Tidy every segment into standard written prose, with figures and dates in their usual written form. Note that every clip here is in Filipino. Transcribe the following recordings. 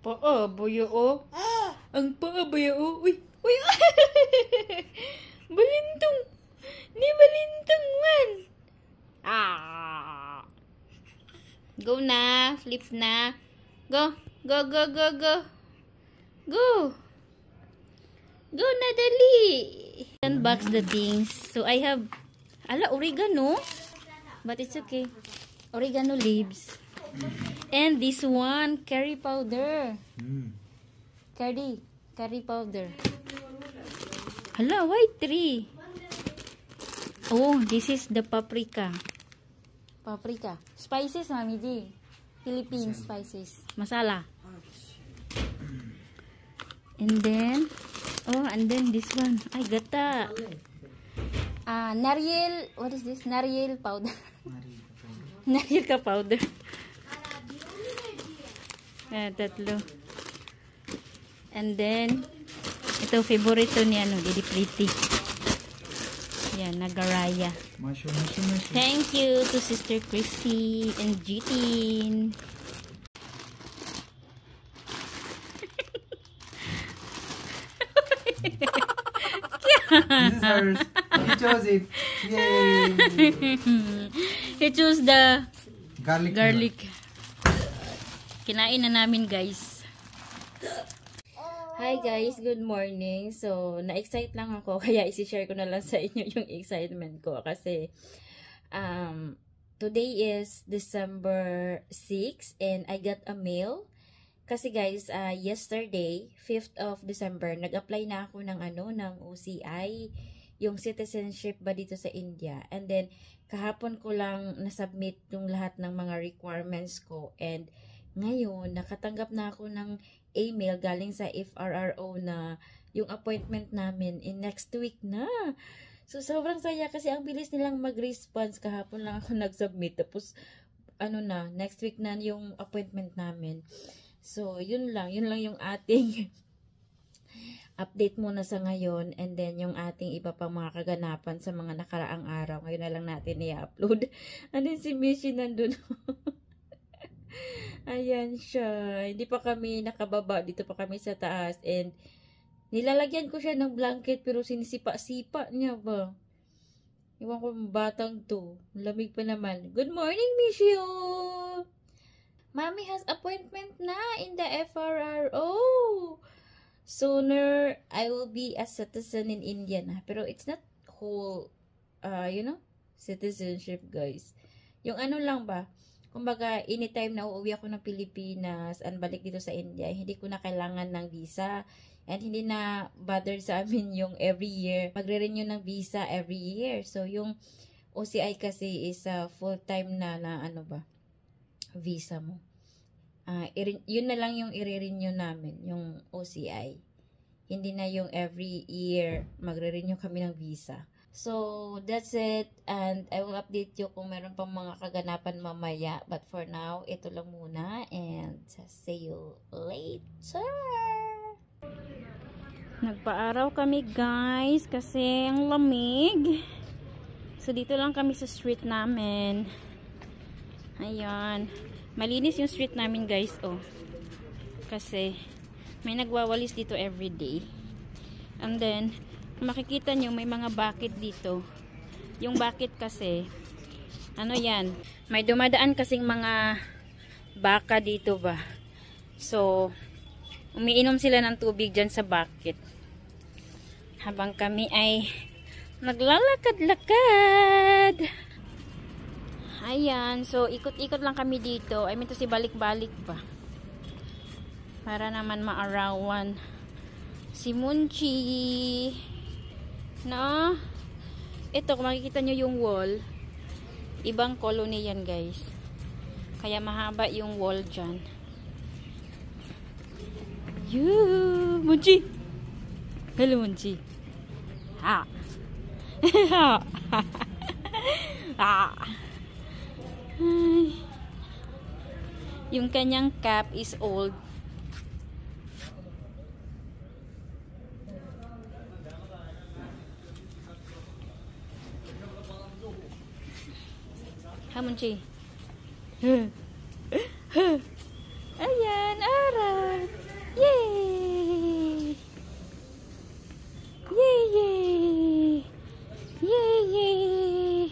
Paabaya o. Ang paabaya o. Uy, uy. Balintong. Ni balintong man. Go na. Flip na. Go. Go, go, go, go. Go. Go na dali. Unbox the things. So I have oregano. But it's okay. Oregano leaves. And this one, curry powder. Curry powder. Hala, why 3? Oh, this is the paprika. Paprika. Spices, Mami G. Philippine spices. Masala. And then this one. Ay, gata. Nariyel. What is this? Nariyel powder. Nariyel ka powder. Tatlo. And then, ito, favorito ni Didi Pretty. Yan, nagaraya. Thank you to Sister Christy and Jitin. This is hers. He chose it. Yay! He chose the garlic. Kinain na namin, guys. Hi guys, good morning. So, na-excite lang ako kaya isi-share ko na lang sa inyo yung excitement ko kasi today is December 6 and I got a mail. Kasi guys, yesterday, 5th of December, nag-apply na ako ng ng OCI, yung citizenship ba dito sa India. And then kahapon ko lang na-submit yung lahat ng mga requirements ko and ngayon, nakatanggap na ako ng email galing sa FRRO na yung appointment namin in next week na. So, sobrang saya kasi ang bilis nilang mag-response. Kahapon lang ako nag-submit. Tapos, next week na yung appointment namin. So, yun lang yung ating update muna sa ngayon. And then, yung ating iba pang mga kaganapan sa mga nakaraang araw. Ngayon na lang natin i-upload. And then, si Mishi nandun. Ayan siya. Hindi pa kami nakababa. Dito pa kami sa taas. And nilalagyan ko siya ng blanket pero sinisipa-sipa niya ba? Iwan ko batang to. Lamig pa naman. Good morning, Mishio! Mommy has appointment na in the FRRO. Sooner, I will be a citizen in India na. Pero it's not whole, citizenship, guys. Yung lang ba? Kumbaga, anytime na uuwi ako ng Pilipinas and balik dito sa India, hindi ko na kailangan ng visa. And hindi na bother sa amin yung every year. Magre-renew ng visa every year. So, yung OCI kasi is full-time na visa mo. Yun na lang yung i-renew namin, yung OCI. Hindi na yung every year magre-renew kami ng visa. So, that's it. And I will update you kung meron pang mga kaganapan mamaya. But for now, ito lang muna. And see you later. Nagpa-araw kami, guys. Kasi ang lamig. So, dito lang kami sa street namin. Ayan. Malinis yung street namin, guys. Oh. Kasi may nagwawalis dito everyday. And then, makikita nyo may mga bucket dito. Yung bucket kasi yan, may dumadaan kasing mga baka dito ba. So umiinom sila ng tubig dyan sa bucket habang kami ay naglalakad-lakad. Ayan, so ikot-ikot lang kami dito. I mean to si balik-balik pa para naman maarawan si Munchi. No? Ito, kung makikita nyo yung wall, ibang colony yan, guys. Kaya mahaba yung wall dyan. Munchi! Hello, Munchi. Ha! Ha! Ha! Yung kanyang cap is old. Hamunchi. Ayan, aral. Yay! Yay, yay! Yay, yay!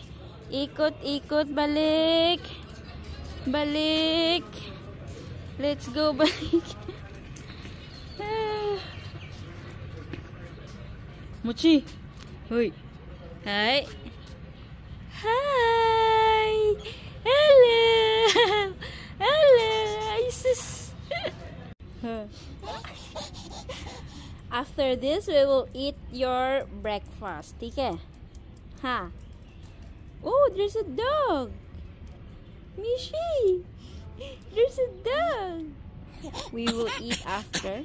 Ikot, ikot, balik. Balik. Let's go, balik. Mochi. Hoy. Hi. Hi. Hello. Hello. Isis. After this, we will eat your breakfast. Okay? Ha? Oh, there's a dog. Mishi. There's a dog. We will eat after.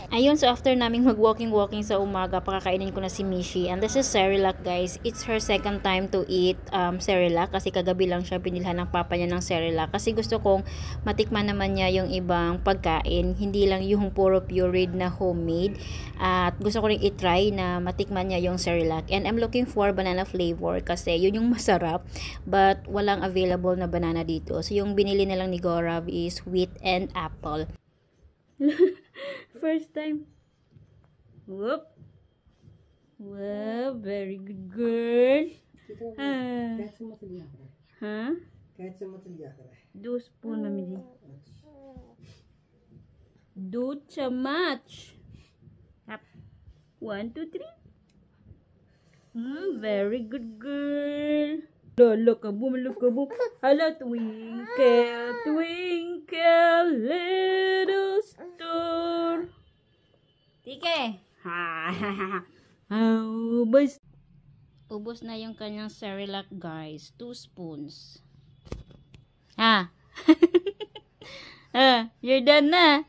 Ayun, so after naming mag-walking sa umaga, pakakainin ko na si Mishi. And this is Cerelac, guys. It's her second time to eat Cerelac. Kasi kagabi lang siya binilhan ng papa niya ng Cerelac. Kasi gusto kong matikman naman niya yung ibang pagkain. Hindi lang yung puro pureed na homemade. At gusto ko rin i-try na matikman niya yung Cerelac. And I'm looking for banana flavor kasi yun yung masarap. But walang available na banana dito. So yung binili na lang ni Gaurav is wheat and apple. First time. Whoop. Wow, very good girl. Huh? 2 spoon mami. 2 chamach. Up. 1, 2, 3. Very good girl. Look a boom, look a boom. Hala, twinkle, twinkle, little star. Tike. Ubos na yung kanyang Cerelac, guys. 2 spoons. You're done na.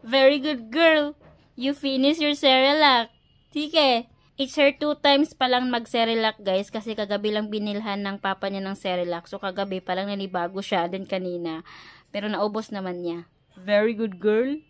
Very good girl. You finish your Cerelac. Tike. It's her 2 times pa lang mag-Cerelac, guys. Kasi kagabi lang binilhan ng papa niya ng Cerelac. So, kagabi pa lang nanibago siya din kanina. Pero naubos naman niya. Very good girl.